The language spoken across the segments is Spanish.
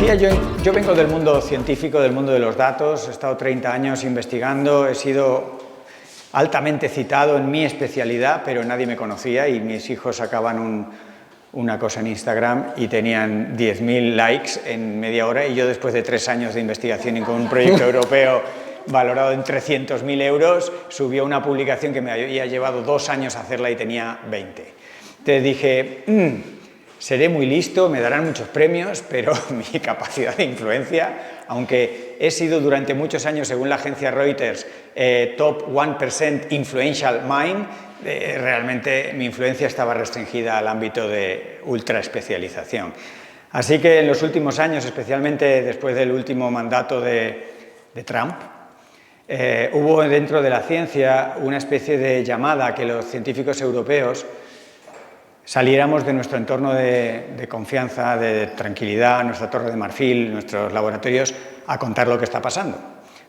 decía, yo vengo del mundo científico, del mundo de los datos, he estado 30 años investigando, he sido altamente citado en mi especialidad, pero nadie me conocía y mis hijos sacaban una cosa en Instagram y tenían 10.000 likes en media hora y yo después de 3 años de investigación y con un proyecto europeo valorado en 300.000 euros, subí a una publicación que me había llevado 2 años hacerla y tenía 20. Entonces dije, seré muy listo, me darán muchos premios, pero mi capacidad de influencia, aunque he sido durante muchos años, según la agencia Reuters, top 1% influential mind, realmente mi influencia estaba restringida al ámbito de ultraespecialización. Así que en los últimos años, especialmente después del último mandato de Trump, hubo dentro de la ciencia una especie de llamada a que los científicos europeos saliéramos de nuestro entorno de confianza, de tranquilidad, nuestra torre de marfil, nuestros laboratorios, a contar lo que está pasando,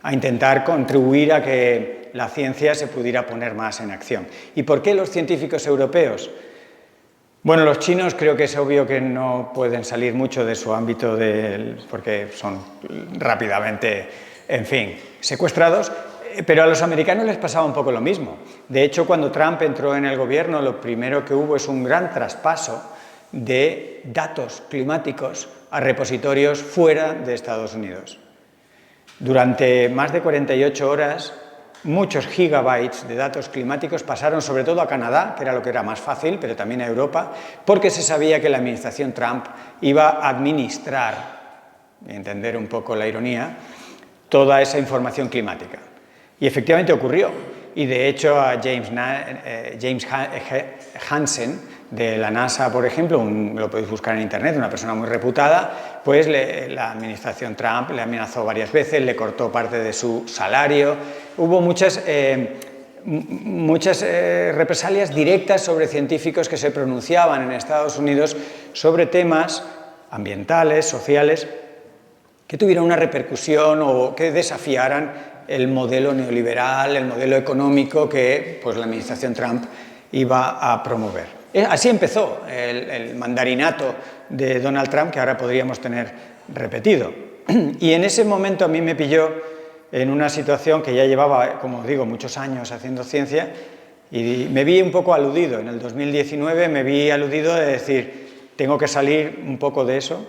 a intentar contribuir a que la ciencia se pudiera poner más en acción. ¿Y por qué los científicos europeos? Bueno, los chinos creo que es obvio que no pueden salir mucho de su ámbito porque son rápidamente, en fin, secuestrados. Pero a los americanos les pasaba un poco lo mismo. De hecho, cuando Trump entró en el gobierno, lo primero que hubo es un gran traspaso de datos climáticos a repositorios fuera de Estados Unidos. Durante más de 48 horas, muchos gigabytes de datos climáticos pasaron sobre todo a Canadá, que era lo que era más fácil, pero también a Europa, porque se sabía que la administración Trump iba a administrar, entender un poco la ironía, toda esa información climática. Y efectivamente ocurrió, y de hecho a James Hansen de la NASA, por ejemplo, lo podéis buscar en internet, una persona muy reputada, pues la administración Trump le amenazó varias veces, le cortó parte de su salario, hubo muchas represalias directas sobre científicos que se pronunciaban en Estados Unidos sobre temas ambientales, sociales, que tuvieran una repercusión o que desafiaran el modelo neoliberal, el modelo económico que pues, la administración Trump iba a promover. Así empezó el mandarinato de Donald Trump, que ahora podríamos tener repetido. Y en ese momento a mí me pilló en una situación que ya llevaba, como digo, muchos años haciendo ciencia, y me vi un poco aludido. En el 2019 me vi aludido de decir, tengo que salir un poco de eso.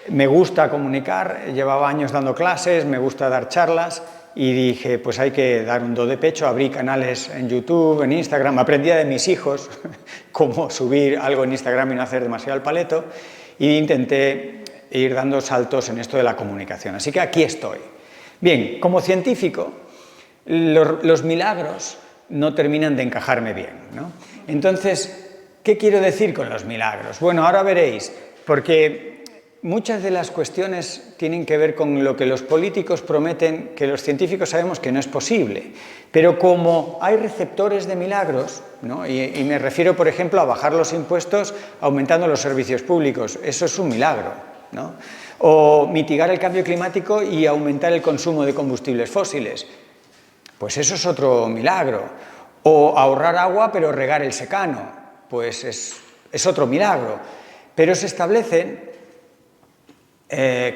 Me gusta comunicar, llevaba años dando clases, me gusta dar charlas, y dije, pues hay que dar un do de pecho, abrí canales en YouTube, en Instagram, aprendía de mis hijos cómo subir algo en Instagram y no hacer demasiado el paleto, e intenté ir dando saltos en esto de la comunicación. Así que aquí estoy. Bien, como científico, los milagros no terminan de encajarme bien, ¿no? Entonces, ¿qué quiero decir con los milagros? Bueno, ahora veréis, porque muchas de las cuestiones tienen que ver con lo que los políticos prometen, que los científicos sabemos que no es posible. Pero como hay receptores de milagros, ¿no? y me refiero, por ejemplo, a bajar los impuestos aumentando los servicios públicos, eso es un milagro, ¿no? O mitigar el cambio climático y aumentar el consumo de combustibles fósiles, pues eso es otro milagro. O ahorrar agua pero regar el secano, pues es otro milagro. Pero se establecen,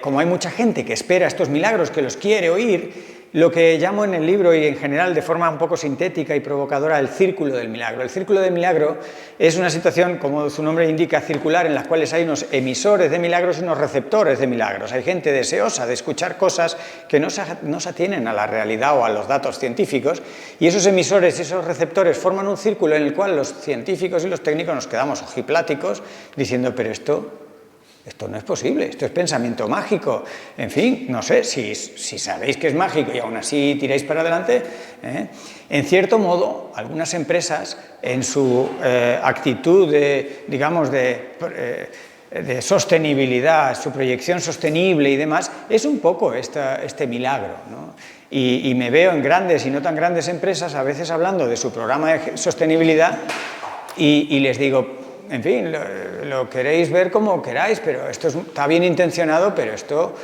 como hay mucha gente que espera estos milagros, que los quiere oír, lo que llamo en el libro y en general de forma un poco sintética y provocadora el círculo del milagro. El círculo del milagro es una situación, como su nombre indica, circular, en la cual hay unos emisores de milagros y unos receptores de milagros. Hay gente deseosa de escuchar cosas que no se atienen a la realidad o a los datos científicos, y esos emisores y esos receptores forman un círculo en el cual los científicos y los técnicos nos quedamos ojipláticos diciendo, pero esto no es posible, esto es pensamiento mágico. En fin, no sé, si sabéis que es mágico y aún así tiráis para adelante, En cierto modo, algunas empresas, en su actitud de sostenibilidad, su proyección sostenible y demás, es un poco este milagro, ¿no? Y me veo en grandes y no tan grandes empresas, a veces hablando de su programa de sostenibilidad, y les digo, en fin, lo queréis ver como queráis, pero esto está bien intencionado, pero esto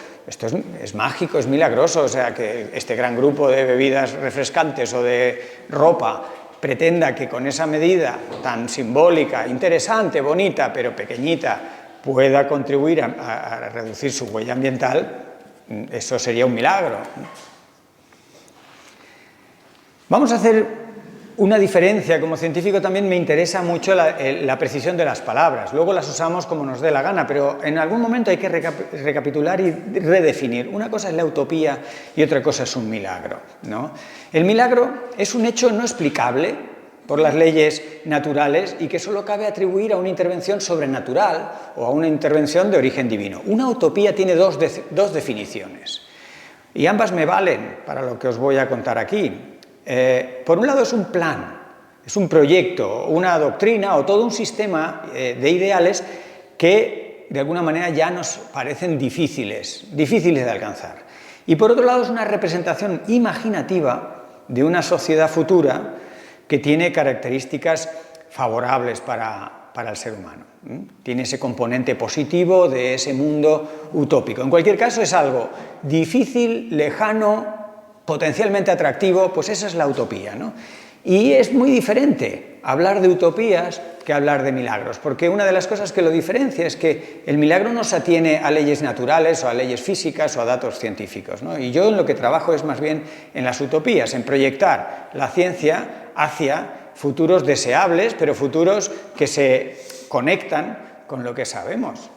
es mágico, es milagroso. O sea, que este gran grupo de bebidas refrescantes o de ropa pretenda que con esa medida tan simbólica, interesante, bonita, pero pequeñita, pueda contribuir a reducir su huella ambiental, eso sería un milagro. Vamos a hacer una diferencia. Como científico también me interesa mucho la precisión de las palabras. Luego las usamos como nos dé la gana, pero en algún momento hay que recapitular y redefinir. Una cosa es la utopía y otra cosa es un milagro, ¿no? El milagro es un hecho no explicable por las leyes naturales y que solo cabe atribuir a una intervención sobrenatural o a una intervención de origen divino. Una utopía tiene dos definiciones y ambas me valen para lo que os voy a contar aquí. Por un lado es un plan, es un proyecto, una doctrina o todo un sistema de ideales que de alguna manera ya nos parecen difíciles de alcanzar. Y por otro lado es una representación imaginativa de una sociedad futura que tiene características favorables para el ser humano. Tiene ese componente positivo de ese mundo utópico. En cualquier caso es algo difícil, lejano, potencialmente atractivo, pues esa es la utopía, ¿no? Y es muy diferente hablar de utopías que hablar de milagros, porque una de las cosas que lo diferencia es que el milagro no se atiene a leyes naturales o a leyes físicas o a datos científicos, ¿no? Y yo en lo que trabajo es más bien en las utopías, en proyectar la ciencia hacia futuros deseables, pero futuros que se conectan con lo que sabemos.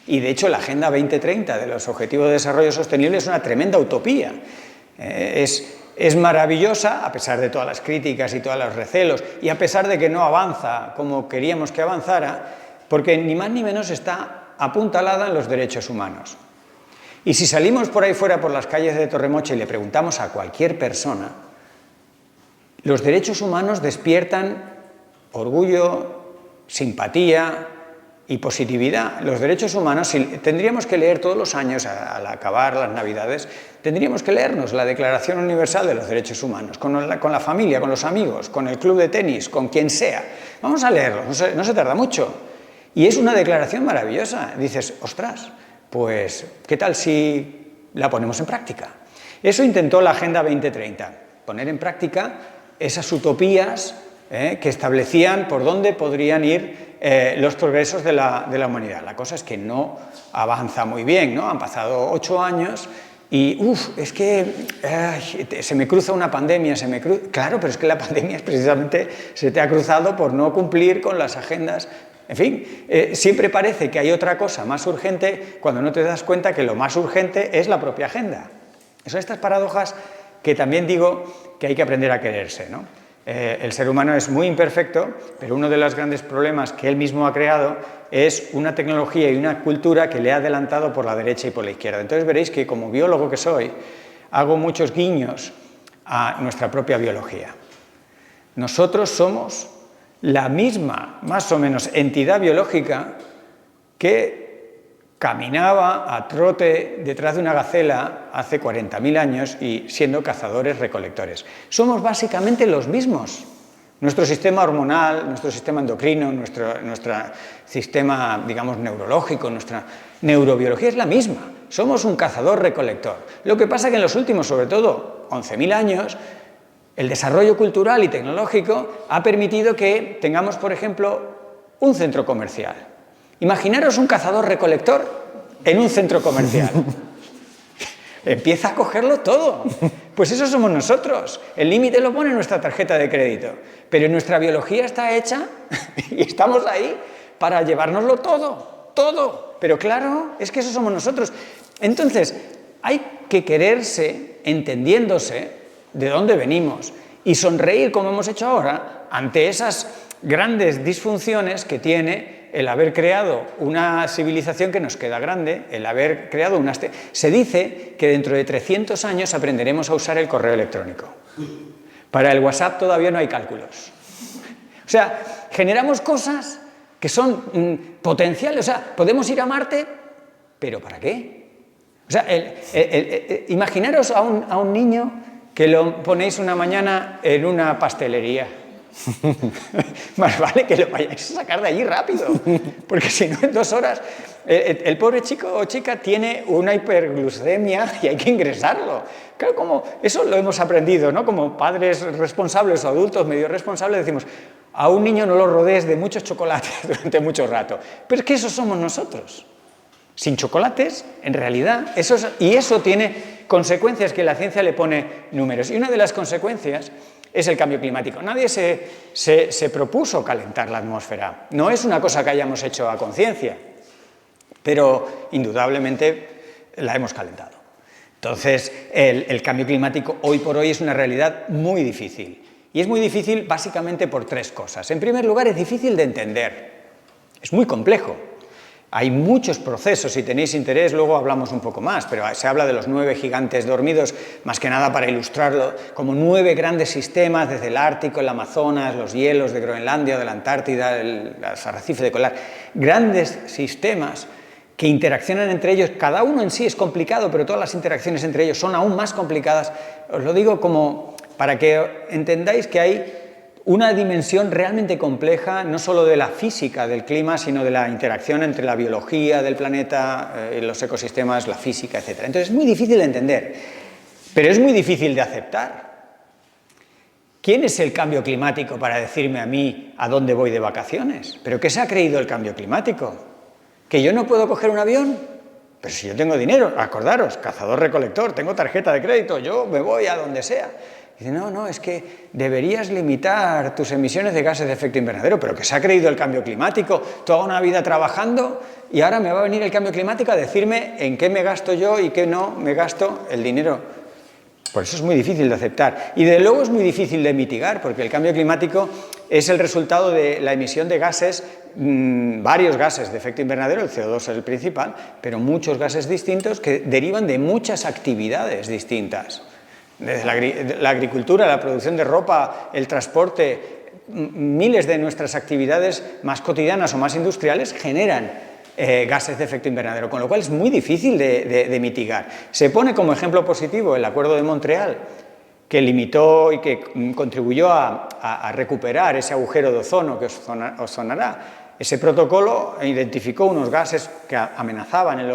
Y de hecho la Agenda 2030 de los Objetivos de Desarrollo Sostenible es una tremenda utopía. Es maravillosa, a pesar de todas las críticas y todos los recelos, y a pesar de que no avanza como queríamos que avanzara, porque ni más ni menos está apuntalada en los derechos humanos. Y si salimos por ahí fuera por las calles de Torremocha y le preguntamos a cualquier persona, los derechos humanos despiertan orgullo, simpatía y positividad. Los derechos humanos, tendríamos que leer todos los años, al acabar las Navidades, tendríamos que leernos la Declaración Universal de los Derechos Humanos, con la familia, con los amigos, con el club de tenis, con quien sea. Vamos a leerlo, no se tarda mucho. Y es una declaración maravillosa. Dices, ostras, pues, ¿qué tal si la ponemos en práctica? Eso intentó la Agenda 2030, poner en práctica esas utopías que establecían por dónde podrían ir los progresos de la humanidad. La cosa es que no avanza muy bien, ¿no? Han pasado 8 años y, es que se me cruza una pandemia, Claro, pero es que la pandemia precisamente se te ha cruzado por no cumplir con las agendas. En fin, siempre parece que hay otra cosa más urgente cuando no te das cuenta que lo más urgente es la propia agenda. Son estas paradojas que también digo que hay que aprender a quererse, ¿no? El ser humano es muy imperfecto, pero uno de los grandes problemas que él mismo ha creado es una tecnología y una cultura que le ha adelantado por la derecha y por la izquierda. Entonces veréis que como biólogo que soy, hago muchos guiños a nuestra propia biología. Nosotros somos la misma, más o menos, entidad biológica que caminaba a trote detrás de una gacela hace 40.000 años y siendo cazadores-recolectores. Somos básicamente los mismos. Nuestro sistema hormonal, nuestro sistema endocrino, nuestro sistema, digamos, neurológico, nuestra neurobiología es la misma. Somos un cazador-recolector. Lo que pasa es que en los últimos, sobre todo, 11.000 años, el desarrollo cultural y tecnológico ha permitido que tengamos, por ejemplo, un centro comercial. Imaginaros un cazador-recolector en un centro comercial. Empieza a cogerlo todo. Pues eso somos nosotros. El límite lo pone nuestra tarjeta de crédito. Pero nuestra biología está hecha y estamos ahí para llevárnoslo todo, todo. Pero claro, es que eso somos nosotros. Entonces, hay que quererse entendiéndose de dónde venimos y sonreír, como hemos hecho ahora, ante esas grandes disfunciones que tiene el haber creado una civilización que nos queda grande, el haber creado una... Se dice que dentro de 300 años aprenderemos a usar el correo electrónico. Para el WhatsApp todavía no hay cálculos. O sea, generamos cosas que son potenciales. O sea, podemos ir a Marte, ¿pero para qué? O sea, imaginaros a un niño que lo ponéis una mañana en una pastelería. Más vale que lo vayáis a sacar de allí rápido, porque si no en 2 horas el pobre chico o chica tiene una hiperglucemia y hay que ingresarlo. Claro, como eso lo hemos aprendido, ¿no? Como padres responsables o adultos medio responsables decimos, A un niño no lo rodees de muchos chocolates durante mucho rato. Pero es que eso somos nosotros. Sin chocolates, en realidad, y eso tiene consecuencias que la ciencia le pone números. Y una de las consecuencias es el cambio climático. Nadie se propuso calentar la atmósfera. No es una cosa que hayamos hecho a conciencia, pero indudablemente la hemos calentado. Entonces, el cambio climático hoy por hoy es una realidad muy difícil. Y es muy difícil básicamente por tres cosas. En primer lugar, es difícil de entender. Es muy complejo. Hay muchos procesos, si tenéis interés luego hablamos un poco más, pero se habla de los 9 gigantes dormidos, más que nada para ilustrarlo, como 9 grandes sistemas, desde el Ártico, el Amazonas, los hielos de Groenlandia, de la Antártida, los arrecifes de coral, grandes sistemas que interaccionan entre ellos. Cada uno en sí es complicado, pero todas las interacciones entre ellos son aún más complicadas. Os lo digo como para que entendáis que hay una dimensión realmente compleja, no solo de la física del clima, sino de la interacción entre la biología del planeta, los ecosistemas, la física, etc. Entonces es muy difícil de entender, pero es muy difícil de aceptar. ¿Quién es el cambio climático para decirme a mí a dónde voy de vacaciones? ¿Pero qué se ha creído el cambio climático? ¿Que yo no puedo coger un avión? Pero si yo tengo dinero, acordaros, cazador-recolector, tengo tarjeta de crédito, yo me voy a donde sea. Dice, no, es que deberías limitar tus emisiones de gases de efecto invernadero, pero que se ha creído el cambio climático, toda una vida trabajando y ahora me va a venir el cambio climático a decirme en qué me gasto yo y qué no me gasto el dinero. Por eso es muy difícil de aceptar. Y de luego es muy difícil de mitigar, porque el cambio climático es el resultado de la emisión de gases, varios gases de efecto invernadero, el CO2 es el principal, pero muchos gases distintos que derivan de muchas actividades distintas. Desde la agricultura, la producción de ropa, el transporte, miles de nuestras actividades más cotidianas o más industriales generan gases de efecto invernadero, con lo cual es muy difícil de mitigar. Se pone como ejemplo positivo el Acuerdo de Montreal, que limitó y que contribuyó a recuperar ese agujero de ozono que os sonará. Ese protocolo identificó unos gases que amenazaban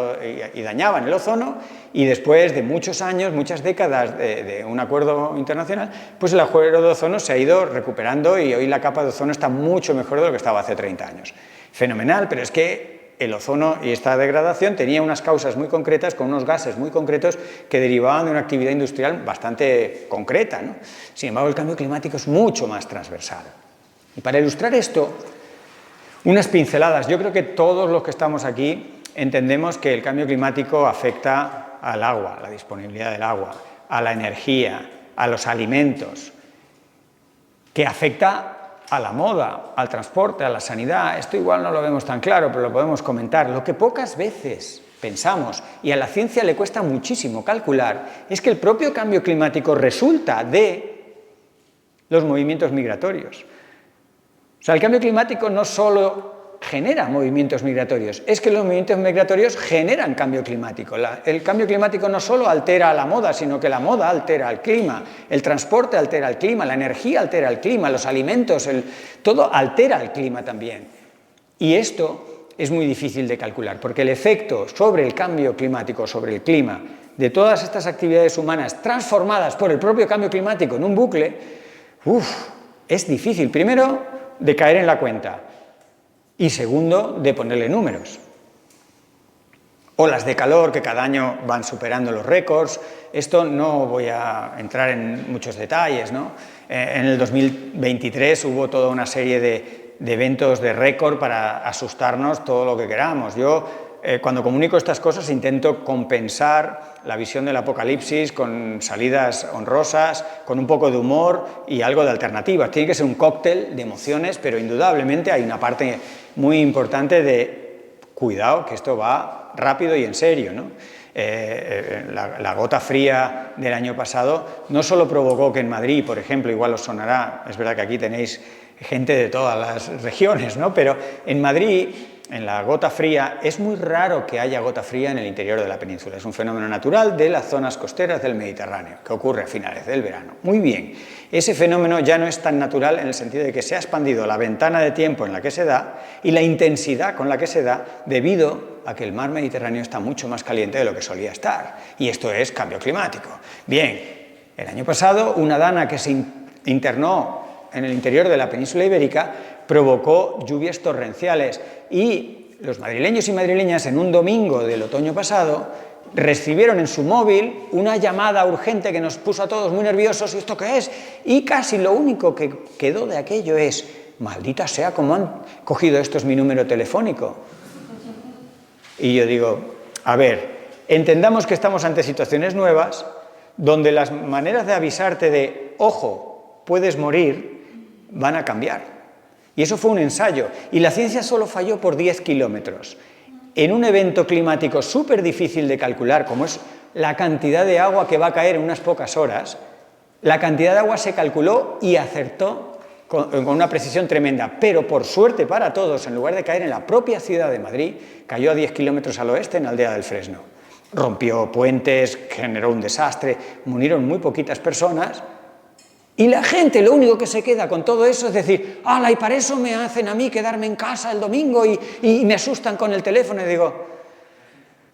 y dañaban el ozono, y después de muchos años, muchas décadas de un acuerdo internacional, pues el agujero de ozono se ha ido recuperando y hoy la capa de ozono está mucho mejor de lo que estaba hace 30 años. Fenomenal, pero es que el ozono y esta degradación tenía unas causas muy concretas, con unos gases muy concretos que derivaban de una actividad industrial bastante concreta, ¿no? Sin embargo, el cambio climático es mucho más transversal. Y para ilustrar esto, unas pinceladas. Yo creo que todos los que estamos aquí entendemos que el cambio climático afecta al agua, a la disponibilidad del agua, a la energía, a los alimentos, que afecta a la moda, al transporte, a la sanidad. Esto igual no lo vemos tan claro, pero lo podemos comentar. Lo que pocas veces pensamos, y a la ciencia le cuesta muchísimo calcular, es que el propio cambio climático resulta de los movimientos migratorios. O sea, el cambio climático no solo genera movimientos migratorios, es que los movimientos migratorios generan cambio climático. El cambio climático no solo altera la moda, sino que la moda altera el clima, el transporte altera el clima, la energía altera el clima, los alimentos, todo altera el clima también. Y esto es muy difícil de calcular, porque el efecto sobre el cambio climático, sobre el clima, de todas estas actividades humanas transformadas por el propio cambio climático en un bucle, es difícil. Primero, de caer en la cuenta, y segundo, de ponerle números. Olas de calor que cada año van superando los récords. Esto no voy a entrar en muchos detalles, ¿no? En el 2023 hubo toda una serie de eventos de récord para asustarnos todo lo que queramos. Yo, cuando comunico estas cosas, intento compensar la visión del apocalipsis con salidas honrosas, con un poco de humor y algo de alternativas. Tiene que ser un cóctel de emociones, pero indudablemente hay una parte muy importante de cuidado, que esto va rápido y en serio, ¿no? La gota fría del año pasado no solo provocó que en Madrid, por ejemplo, igual os sonará, es verdad que aquí tenéis gente de todas las regiones, ¿no? Pero en Madrid, en la gota fría, es muy raro que haya gota fría en el interior de la península. Es un fenómeno natural de las zonas costeras del Mediterráneo, que ocurre a finales del verano. Muy bien, ese fenómeno ya no es tan natural en el sentido de que se ha expandido la ventana de tiempo en la que se da y la intensidad con la que se da debido a que el mar Mediterráneo está mucho más caliente de lo que solía estar. Y esto es cambio climático. Bien, el año pasado una dana que se internó en el interior de la península ibérica provocó lluvias torrenciales y los madrileños y madrileñas en un domingo del otoño pasado recibieron en su móvil una llamada urgente que nos puso a todos muy nerviosos. ¿Y esto qué es? Y casi lo único que quedó de aquello es: maldita sea, ¿cómo han cogido esto es mi número telefónico? Y yo digo, a ver, entendamos que estamos ante situaciones nuevas donde las maneras de avisarte de, ojo, puedes morir, van a cambiar. Y eso fue un ensayo. Y la ciencia solo falló por 10 kilómetros. En un evento climático súper difícil de calcular, como es la cantidad de agua que va a caer en unas pocas horas, la cantidad de agua se calculó y acertó con una precisión tremenda. Pero por suerte para todos, en lugar de caer en la propia ciudad de Madrid, cayó a 10 kilómetros al oeste en Aldea del Fresno. Rompió puentes, generó un desastre, murieron muy poquitas personas. Y la gente lo único que se queda con todo eso es decir, ¡hala! Y para eso me hacen a mí quedarme en casa el domingo y me asustan con el teléfono. Y digo,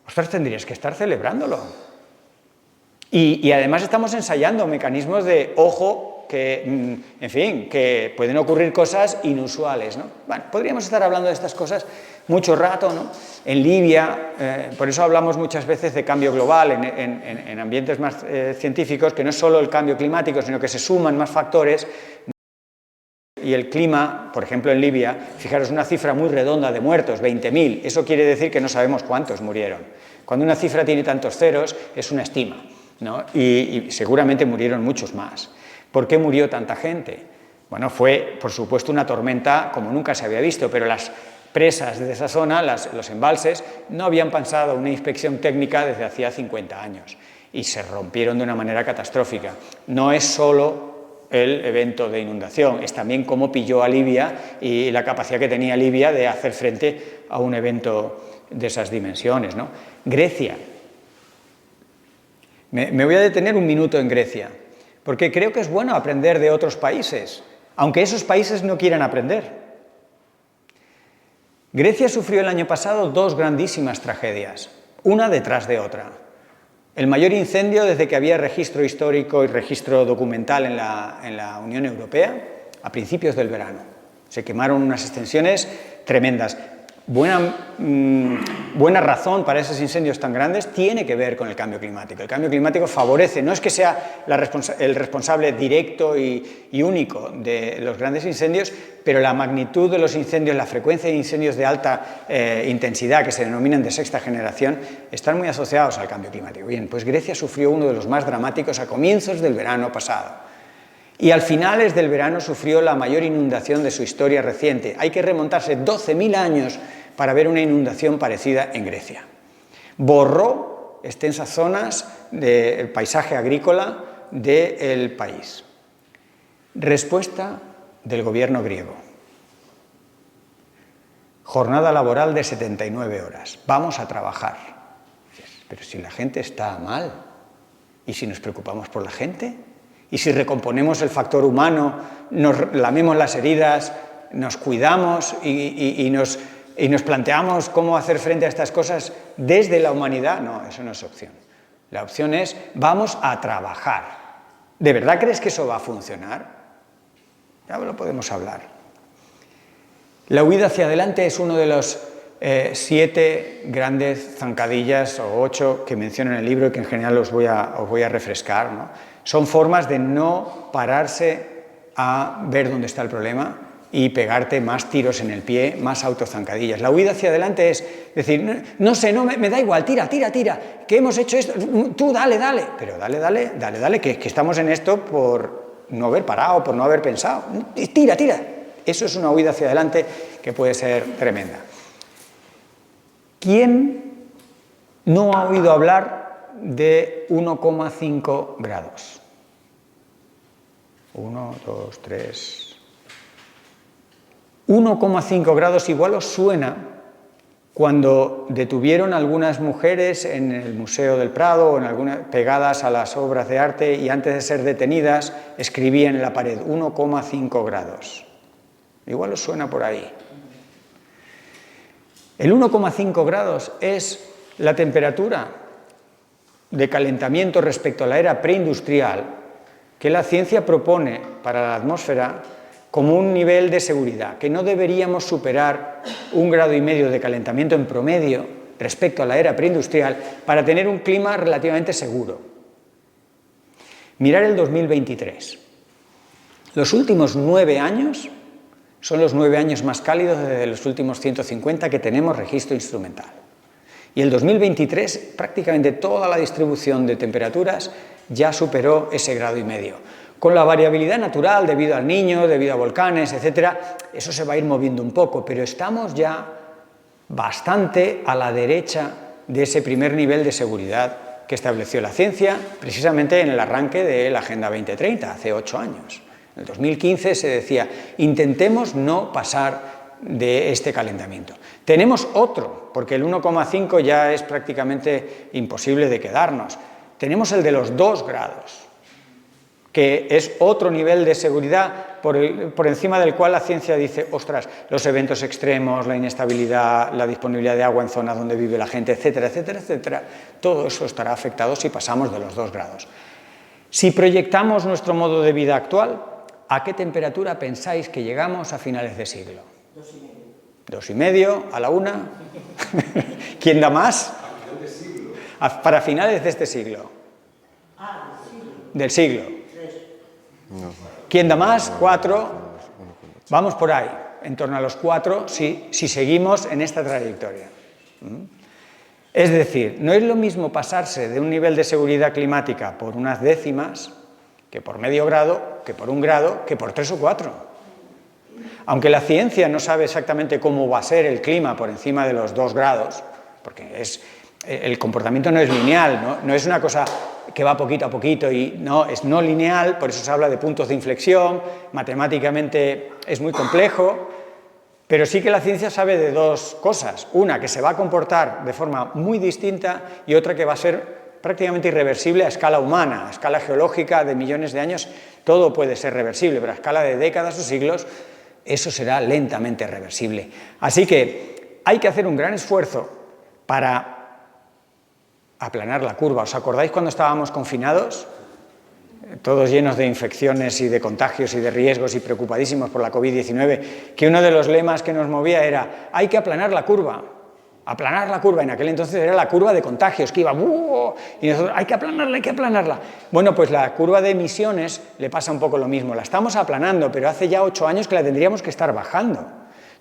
ostras, tendrías que estar celebrándolo. Y además estamos ensayando mecanismos de ojo que, en fin, que pueden ocurrir cosas inusuales, ¿no? Bueno, podríamos estar hablando de estas cosas mucho rato, ¿no? En Libia, por eso hablamos muchas veces de cambio global en ambientes más científicos, que no es solo el cambio climático, sino que se suman más factores. Y el clima, por ejemplo en Libia, fijaros, una cifra muy redonda de muertos, 20.000, eso quiere decir que no sabemos cuántos murieron. Cuando una cifra tiene tantos ceros, es una estima, ¿no? Y seguramente murieron muchos más. ¿Por qué murió tanta gente? Bueno, fue, por supuesto, una tormenta como nunca se había visto, pero las presas de esa zona, los embalses, no habían pasado una inspección técnica desde hacía 50 años y se rompieron de una manera catastrófica. No es solo el evento de inundación, es también cómo pilló a Libia y la capacidad que tenía Libia de hacer frente a un evento de esas dimensiones, ¿no? Grecia. Me voy a detener un minuto en Grecia, porque creo que es bueno aprender de otros países, aunque esos países no quieran aprender. Grecia sufrió el año pasado dos grandísimas tragedias, una detrás de otra. El mayor incendio desde que había registro histórico y registro documental en la Unión Europea, a principios del verano. Se quemaron unas extensiones tremendas. Buena razón para esos incendios tan grandes tiene que ver con el cambio climático. El cambio climático favorece, no es que sea el responsable directo y único de los grandes incendios, pero la magnitud de los incendios, la frecuencia de incendios de alta intensidad, que se denominan de sexta generación, están muy asociados al cambio climático. Bien, pues Grecia sufrió uno de los más dramáticos a comienzos del verano pasado. Y al finales del verano sufrió la mayor inundación de su historia reciente. Hay que remontarse 12.000 años para ver una inundación parecida en Grecia. Borró extensas zonas del paisaje agrícola del país. Respuesta del gobierno griego. Jornada laboral de 79 horas. Vamos a trabajar. Pero si la gente está mal, ¿y si nos preocupamos por la gente? ¿Y si recomponemos el factor humano, nos lamemos las heridas, nos cuidamos y nos planteamos cómo hacer frente a estas cosas desde la humanidad? No, eso no es opción. La opción es, vamos a trabajar. ¿De verdad crees que eso va a funcionar? Ya lo podemos hablar. La huida hacia adelante es uno de los 7 grandes zancadillas, o 8, que menciono en el libro y que en general os voy a refrescar, ¿no? Son formas de no pararse a ver dónde está el problema y pegarte más tiros en el pie, más autozancadillas. La huida hacia adelante es decir, no sé, me da igual, tira, que hemos hecho esto, tú dale, pero dale, que estamos en esto por no haber parado, por no haber pensado. Tira. Eso es una huida hacia adelante que puede ser tremenda. ¿Quién no ha oído hablar de 1,5 grados? 1, 2, 3... 1,5 grados igual os suena cuando detuvieron a algunas mujeres en el Museo del Prado o pegadas a las obras de arte y antes de ser detenidas escribían en la pared 1,5 grados. Igual os suena por ahí. El 1,5 grados es la temperatura de calentamiento respecto a la era preindustrial que la ciencia propone para la atmósfera como un nivel de seguridad, que no deberíamos superar 1,5 grados de calentamiento en promedio respecto a la era preindustrial para tener un clima relativamente seguro. Mirar el 2023. Los últimos 9 años son los 9 años más cálidos desde los últimos 150 que tenemos registro instrumental. Y el 2023, prácticamente toda la distribución de temperaturas ya superó ese 1,5 grados. Con la variabilidad natural debido al Niño, debido a volcanes, etcétera, eso se va a ir moviendo un poco, pero estamos ya bastante a la derecha de ese primer nivel de seguridad que estableció la ciencia, precisamente en el arranque de la Agenda 2030, hace 8 años. En el 2015 se decía, intentemos no pasar de este calentamiento. Tenemos otro, porque el 1,5 ya es prácticamente imposible de quedarnos. Tenemos el de los 2 grados, que es otro nivel de seguridad por encima del cual la ciencia dice, ostras, los eventos extremos, la inestabilidad, la disponibilidad de agua en zonas donde vive la gente, etcétera, etcétera, etcétera, todo eso estará afectado si pasamos de los 2 grados. Si proyectamos nuestro modo de vida actual, ¿a qué temperatura pensáis que llegamos a finales de siglo? 2,5, a la 1. ¿Quién da más? Para finales de este siglo. Del siglo. ¿Quién da más? 4. Vamos por ahí, en torno a los 4, si seguimos en esta trayectoria. Es decir, no es lo mismo pasarse de un nivel de seguridad climática por unas décimas, que por medio grado, que por 1 grado, que por 3 o 4. Aunque la ciencia no sabe exactamente cómo va a ser el clima por encima de los 2 grados, porque el comportamiento no es lineal, no es una cosa que va poquito a poquito y no, es no lineal, por eso se habla de puntos de inflexión, matemáticamente es muy complejo, pero sí que la ciencia sabe de 2 cosas, una que se va a comportar de forma muy distinta y otra que va a ser prácticamente irreversible a escala humana, a escala geológica de millones de años, todo puede ser reversible, pero a escala de décadas o siglos, eso será lentamente reversible. Así que hay que hacer un gran esfuerzo para aplanar la curva. ¿Os acordáis cuando estábamos confinados? Todos llenos de infecciones y de contagios y de riesgos y preocupadísimos por la COVID-19, que uno de los lemas que nos movía era hay que aplanar la curva. Aplanar la curva, en aquel entonces era la curva de contagios, que iba y nosotros, hay que aplanarla. Bueno, pues la curva de emisiones le pasa un poco lo mismo, la estamos aplanando, pero hace ya 8 años que la tendríamos que estar bajando.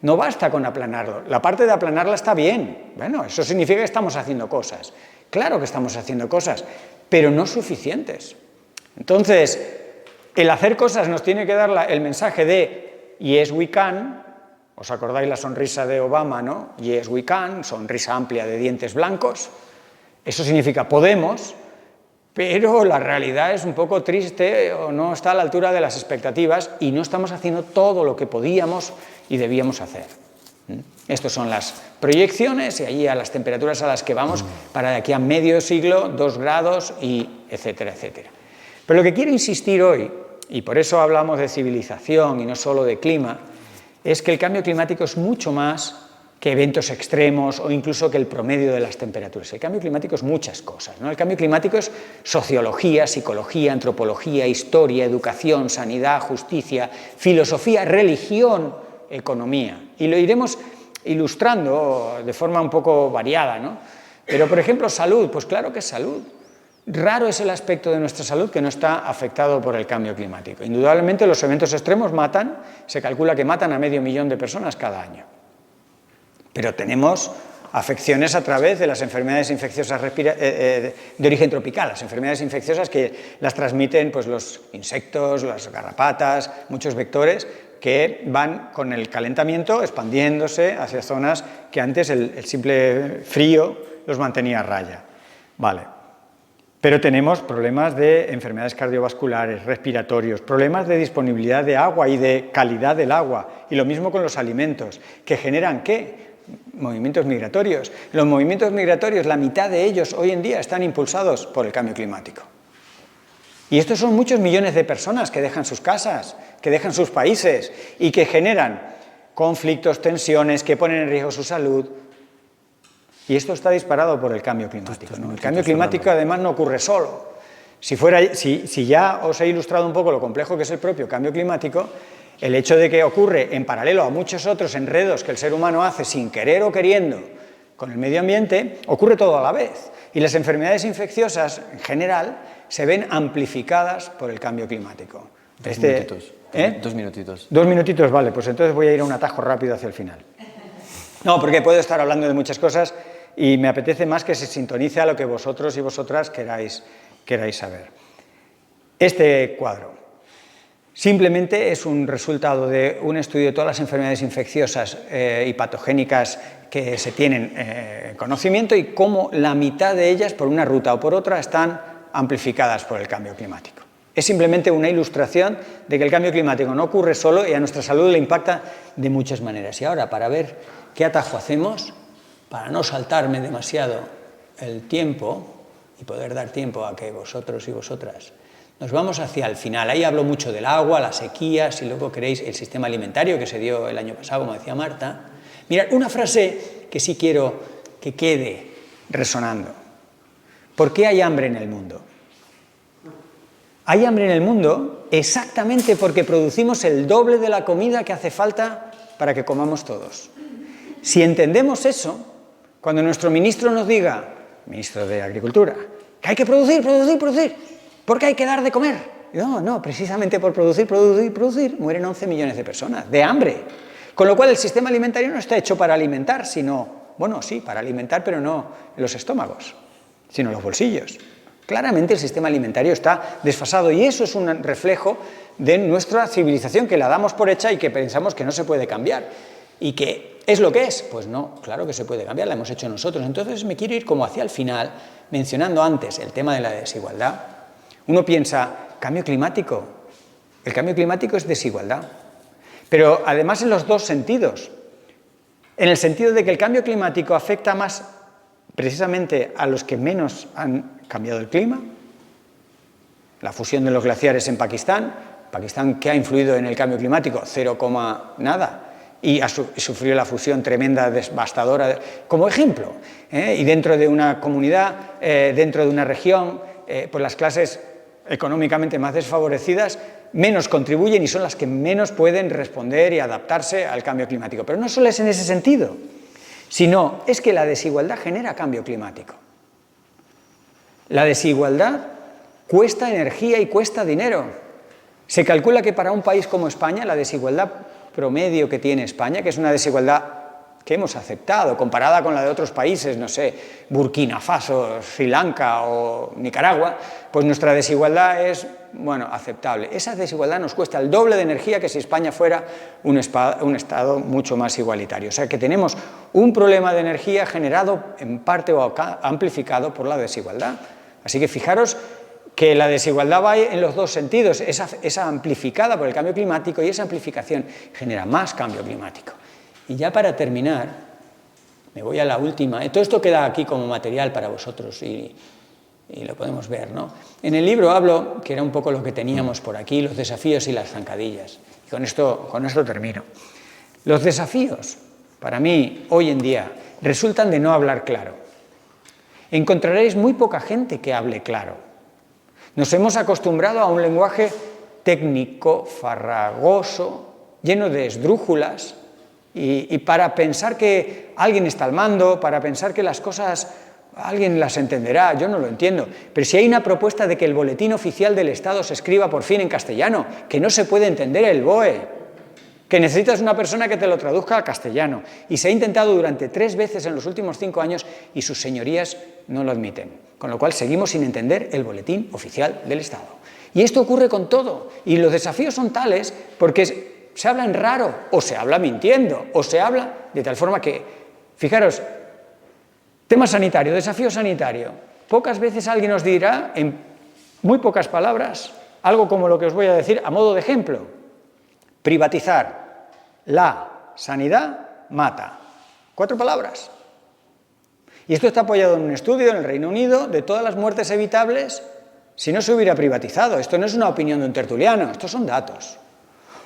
No basta con aplanarlo, la parte de aplanarla está bien, bueno, eso significa que estamos haciendo cosas. Claro que estamos haciendo cosas, pero no suficientes. Entonces, el hacer cosas nos tiene que dar el mensaje de yes we can. ¿Os acordáis la sonrisa de Obama, no? Yes, we can, sonrisa amplia de dientes blancos. Eso significa podemos, pero la realidad es un poco triste o no está a la altura de las expectativas y no estamos haciendo todo lo que podíamos y debíamos hacer. Estas son las proyecciones y allí a las temperaturas a las que vamos para de aquí a medio siglo, 2 grados y etcétera, etcétera. Pero lo que quiero insistir hoy, y por eso hablamos de civilización y no solo de clima, es que el cambio climático es mucho más que eventos extremos o incluso que el promedio de las temperaturas. El cambio climático es muchas cosas, ¿no? El cambio climático es sociología, psicología, antropología, historia, educación, sanidad, justicia, filosofía, religión, economía. Y lo iremos ilustrando de forma un poco variada, ¿no? Pero, por ejemplo, salud, pues claro que es salud. Raro es el aspecto de nuestra salud que no está afectado por el cambio climático. Indudablemente los eventos extremos matan, se calcula que matan a 500.000 de personas cada año. Pero tenemos afecciones a través de las enfermedades infecciosas de origen tropical, las enfermedades infecciosas que las transmiten pues, los insectos, las garrapatas, muchos vectores que van con el calentamiento expandiéndose hacia zonas que antes el simple frío los mantenía a raya. Vale. Pero tenemos problemas de enfermedades cardiovasculares, respiratorios, problemas de disponibilidad de agua y de calidad del agua, y lo mismo con los alimentos, que generan ¿qué? Movimientos migratorios. Los movimientos migratorios, la mitad de ellos hoy en día están impulsados por el cambio climático. Y estos son muchos millones de personas que dejan sus casas, que dejan sus países y que generan conflictos, tensiones, que ponen en riesgo su salud. Y esto está disparado por el cambio climático, ¿no? El cambio climático además no ocurre solo. Si ya os he ilustrado un poco lo complejo que es el propio cambio climático, El hecho de que ocurre en paralelo a muchos otros enredos que el ser humano hace sin querer o queriendo con el medio ambiente, ocurre todo a la vez. Y las enfermedades infecciosas, en general, se ven amplificadas por el cambio climático. Dos minutitos. ¿Eh? 2 minutitos. 2 minutitos, vale, pues entonces voy a ir a un atajo rápido hacia el final. No, porque puedo estar hablando de muchas cosas y me apetece más que se sintonice a lo que vosotros y vosotras queráis saber. Este cuadro simplemente es un resultado de un estudio de todas las enfermedades infecciosas y patogénicas que se tienen conocimiento y cómo la mitad de ellas, por una ruta o por otra, están amplificadas por el cambio climático. Es simplemente una ilustración de que el cambio climático no ocurre solo y a nuestra salud le impacta de muchas maneras. Y ahora, para ver qué atajo hacemos, para no saltarme demasiado el tiempo y poder dar tiempo a que vosotros y vosotras nos vamos hacia el final. Ahí hablo mucho del agua, las sequías, si luego queréis el sistema alimentario que se dio el año pasado, como decía Marta. Mirad, una frase que sí quiero que quede resonando. ¿Por qué hay hambre en el mundo? Hay hambre en el mundo exactamente porque producimos el doble de la comida que hace falta para que comamos todos. Si entendemos eso, cuando nuestro ministro nos diga, ministro de Agricultura, que hay que producir, porque hay que dar de comer. No, precisamente por producir, mueren 11 millones de personas de hambre. Con lo cual el sistema alimentario no está hecho para alimentar, sino, bueno, sí, para alimentar, pero no en los estómagos, sino en los bolsillos. Claramente el sistema alimentario está desfasado y eso es un reflejo de nuestra civilización, que la damos por hecha y que pensamos que no se puede cambiar. ¿Y que es lo que es? Pues no, claro que se puede cambiar, la hemos hecho nosotros. Entonces me quiero ir como hacia el final, mencionando antes el tema de la desigualdad. Uno piensa, cambio climático. El cambio climático es desigualdad. Pero además en los dos sentidos. En el sentido de que el cambio climático afecta más precisamente a los que menos han cambiado el clima. La fusión de los glaciares en Pakistán que ha influido en el cambio climático, 0, nada. Y sufrió la fusión tremenda, devastadora, como ejemplo. Y dentro de una comunidad, dentro de una región, pues las clases económicamente más desfavorecidas menos contribuyen y son las que menos pueden responder y adaptarse al cambio climático. Pero no solo es en ese sentido, sino es que la desigualdad genera cambio climático. La desigualdad cuesta energía y cuesta dinero. Se calcula que para un país como España, la desigualdad promedio que tiene España, que es una desigualdad que hemos aceptado, comparada con la de otros países, no sé, Burkina Faso, Sri Lanka o Nicaragua, pues nuestra desigualdad es, bueno, aceptable. Esa desigualdad nos cuesta el doble de energía que si España fuera un Estado mucho más igualitario. O sea que tenemos un problema de energía generado en parte o amplificado por la desigualdad. Así que fijaros que la desigualdad va en los dos sentidos, esa amplificada por el cambio climático y esa amplificación genera más cambio climático. Y ya para terminar, me voy a la última. Todo esto queda aquí como material para vosotros y lo podemos ver, ¿no? En el libro hablo, que era un poco lo que teníamos por aquí, los desafíos y las zancadillas. Y con esto termino. Los desafíos, para mí, hoy en día, resultan de no hablar claro. Encontraréis muy poca gente que hable claro. Nos hemos acostumbrado a un lenguaje técnico, farragoso, lleno de esdrújulas, y para pensar que alguien está al mando, para pensar que las cosas alguien las entenderá, yo no lo entiendo, pero si hay una propuesta de que el boletín oficial del Estado se escriba por fin en castellano, que no se puede entender el BOE, que necesitas una persona que te lo traduzca al castellano, y se ha intentado durante 3 veces en los últimos 5 años y sus señorías no lo admiten, con lo cual seguimos sin entender el boletín oficial del Estado. Y esto ocurre con todo, y los desafíos son tales porque se habla en raro, o se habla mintiendo, o se habla de tal forma que, fijaros, tema sanitario, desafío sanitario. Pocas veces alguien os dirá, en muy pocas palabras, algo como lo que os voy a decir a modo de ejemplo. Privatizar la sanidad mata. 4 palabras. Y esto está apoyado en un estudio en el Reino Unido de todas las muertes evitables si no se hubiera privatizado. Esto no es una opinión de un tertuliano, estos son datos.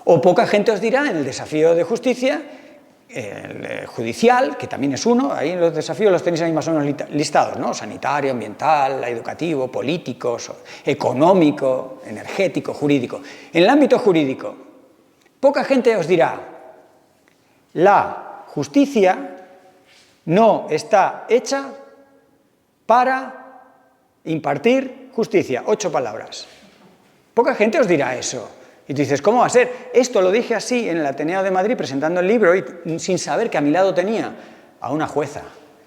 O poca gente os dirá en el desafío de justicia, el judicial, que también es uno, ahí los desafíos los tenéis ahí más o menos listados, ¿no? Sanitario, ambiental, educativo, político, económico, energético, jurídico. En el ámbito jurídico, Poca gente os dirá, la justicia no está hecha para impartir justicia. 8 palabras. Poca gente os dirá eso. Y tú dices, ¿cómo va a ser? Esto lo dije así en el Ateneo de Madrid presentando el libro y sin saber que a mi lado tenía a una jueza.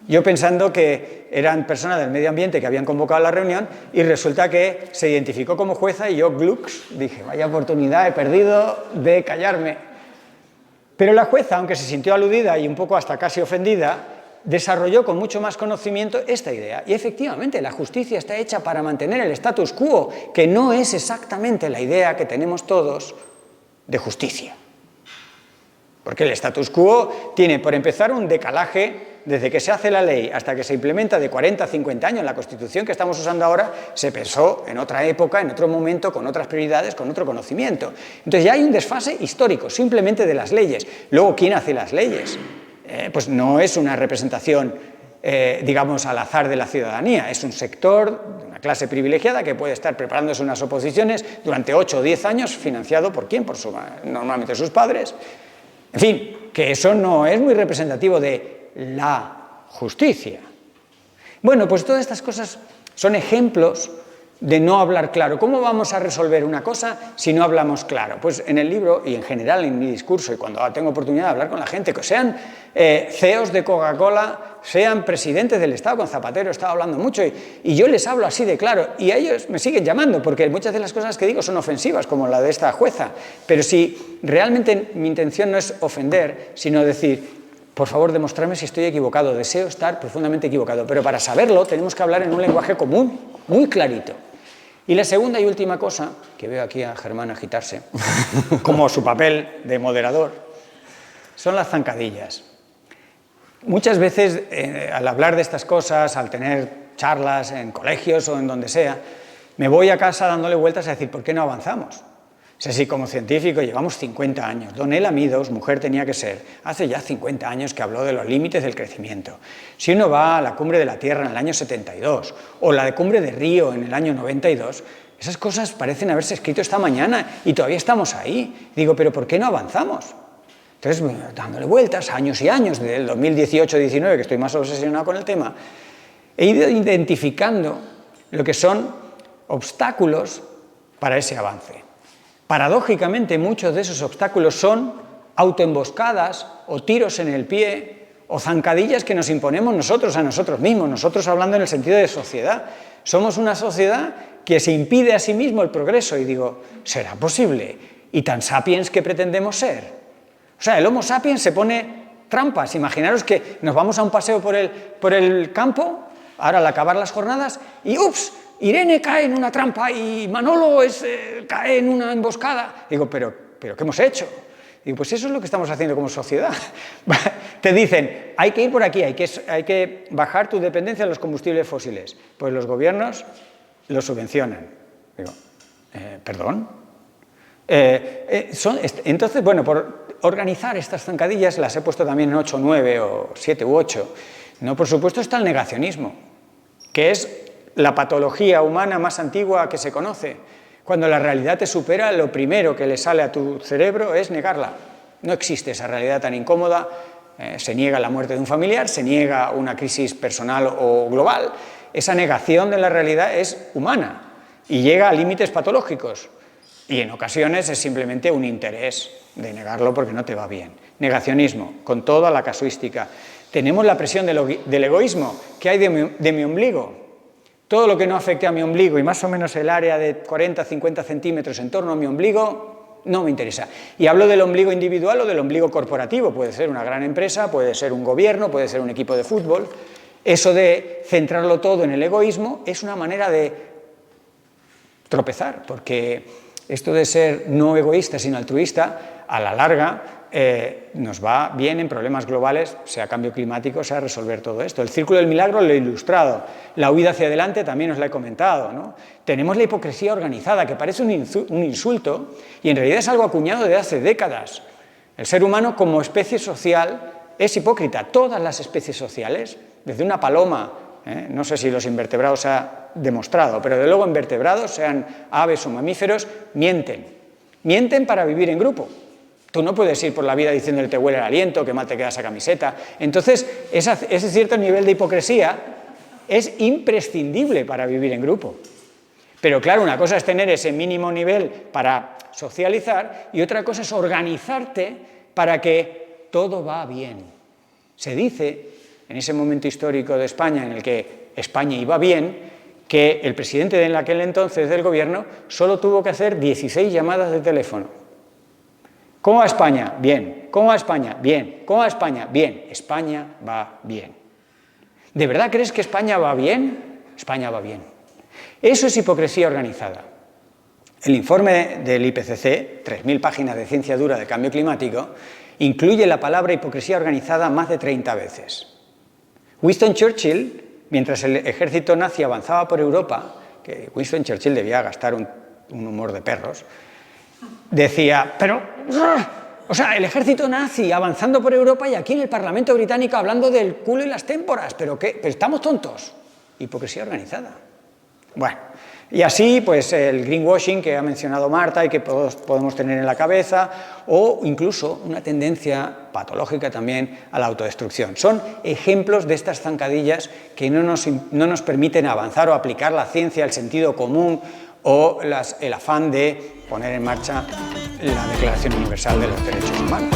Yo pensando que eran personas del medio ambiente que habían convocado la reunión y resulta que se identificó como jueza y yo, glux, dije, vaya oportunidad he perdido de callarme. Pero la jueza, aunque se sintió aludida y un poco hasta casi ofendida, desarrolló con mucho más conocimiento esta idea. Y efectivamente, la justicia está hecha para mantener el status quo, que no es exactamente la idea que tenemos todos de justicia. Porque el status quo tiene, por empezar, un decalaje desde que se hace la ley hasta que se implementa de 40 a 50 años. La Constitución que estamos usando ahora se pensó en otra época, en otro momento, con otras prioridades, con otro conocimiento. Entonces ya hay un desfase histórico, simplemente de las leyes. Luego, ¿quién hace las leyes? Pues no es una representación, digamos, al azar de la ciudadanía. Es un sector de una clase privilegiada que puede estar preparándose unas oposiciones durante 8 o 10 años, financiado ¿por quién? Normalmente sus padres. En fin, que eso no es muy representativo de la justicia. Bueno, pues todas estas cosas son ejemplos de no hablar claro. ¿Cómo vamos a resolver una cosa si no hablamos claro? Pues en el libro y en general en mi discurso y cuando tengo oportunidad de hablar con la gente, que sean CEOs de Coca-Cola, sean presidentes del Estado, con Zapatero he estado hablando mucho y yo les hablo así de claro y a ellos me siguen llamando porque muchas de las cosas que digo son ofensivas, como la de esta jueza, pero si realmente mi intención no es ofender, sino decir, por favor, demostrarme si estoy equivocado, deseo estar profundamente equivocado, pero para saberlo tenemos que hablar en un lenguaje común, muy clarito. Y la segunda y última cosa, que veo aquí a Germán agitarse, como su papel de moderador, son las zancadillas. Muchas veces, al hablar de estas cosas, al tener charlas en colegios o en donde sea, me voy a casa dándole vueltas a decir, ¿por qué no avanzamos? O sea, si como científico llevamos 50 años, Don Ela Meadows, mujer tenía que ser, hace ya 50 años que habló de los límites del crecimiento. Si uno va a la Cumbre de la Tierra en el año 72 o la Cumbre de Río en el año 92, esas cosas parecen haberse escrito esta mañana y todavía estamos ahí. Digo, ¿pero por qué no avanzamos? Entonces, dándole vueltas, años y años, desde el 2018-19, que estoy más obsesionado con el tema, he ido identificando lo que son obstáculos para ese avance. Paradójicamente, muchos de esos obstáculos son autoemboscadas o tiros en el pie o zancadillas que nos imponemos nosotros a nosotros mismos, nosotros hablando en el sentido de sociedad. Somos una sociedad que se impide a sí mismo el progreso y digo, ¿será posible? ¿Y tan sapiens que pretendemos ser? O sea, el Homo sapiens se pone trampas. Imaginaros que nos vamos a un paseo por el campo, ahora al acabar las jornadas, y ¡ups! Irene cae en una trampa y Manolo cae en una emboscada. Digo, ¿pero qué hemos hecho? Digo, pues eso es lo que estamos haciendo como sociedad. Te dicen, hay que ir por aquí, hay que bajar tu dependencia de los combustibles fósiles. Pues los gobiernos los subvencionan. Digo, ¿perdón? Entonces, bueno, por organizar estas zancadillas, las he puesto también en 8, 9 o 7 u 8. No, por supuesto está el negacionismo, que es la patología humana más antigua que se conoce. Cuando la realidad te supera, lo primero que le sale a tu cerebro es negarla. No existe esa realidad tan incómoda, se niega la muerte de un familiar, se niega una crisis personal o global. Esa negación de la realidad es humana y llega a límites patológicos. Y en ocasiones es simplemente un interés de negarlo porque no te va bien. Negacionismo, con toda la casuística. Tenemos la presión del egoísmo. ¿Qué hay de mi ombligo? Todo lo que no afecte a mi ombligo y más o menos el área de 40-50 centímetros en torno a mi ombligo, no me interesa. Y hablo del ombligo individual o del ombligo corporativo. Puede ser una gran empresa, puede ser un gobierno, puede ser un equipo de fútbol. Eso de centrarlo todo en el egoísmo es una manera de tropezar, porque esto de ser no egoísta sino altruista, a la larga nos va bien en problemas globales, sea cambio climático, sea resolver todo esto. El círculo del milagro lo he ilustrado, la huida hacia adelante también os la he comentado, ¿no? Tenemos la hipocresía organizada, que parece un insulto y en realidad es algo acuñado desde hace décadas. El ser humano como especie social es hipócrita. Todas las especies sociales, desde una paloma, no sé si los invertebrados se ha demostrado, pero de luego invertebrados, sean aves o mamíferos, mienten. Mienten para vivir en grupo. Tú no puedes ir por la vida diciendo que te huele el aliento, que mal te queda esa camiseta. Entonces, ese cierto nivel de hipocresía es imprescindible para vivir en grupo. Pero claro, una cosa es tener ese mínimo nivel para socializar y otra cosa es organizarte para que todo va bien. Se dice, en ese momento histórico de España en el que España iba bien, que el presidente de aquel entonces del gobierno solo tuvo que hacer 16 llamadas de teléfono. ¿Cómo va España? Bien. ¿Cómo va España? Bien. ¿Cómo va España? Bien. España va bien. ¿De verdad crees que España va bien? España va bien. Eso es hipocresía organizada. El informe del IPCC, 3.000 páginas de ciencia dura de cambio climático, incluye la palabra hipocresía organizada más de 30 veces. Winston Churchill, mientras el ejército nazi avanzaba por Europa, que Winston Churchill debía gastar un humor de perros, decía, pero, o sea, el ejército nazi avanzando por Europa y aquí en el Parlamento británico hablando del culo y las témporas, ¿pero qué? ¿Pero estamos tontos? Hipocresía organizada. Bueno, y así, pues, el greenwashing que ha mencionado Marta y que podemos tener en la cabeza, o incluso una tendencia patológica también a la autodestrucción. Son ejemplos de estas zancadillas que no nos permiten avanzar o aplicar la ciencia, el sentido común o el afán de poner en marcha la Declaración Universal de los Derechos Humanos.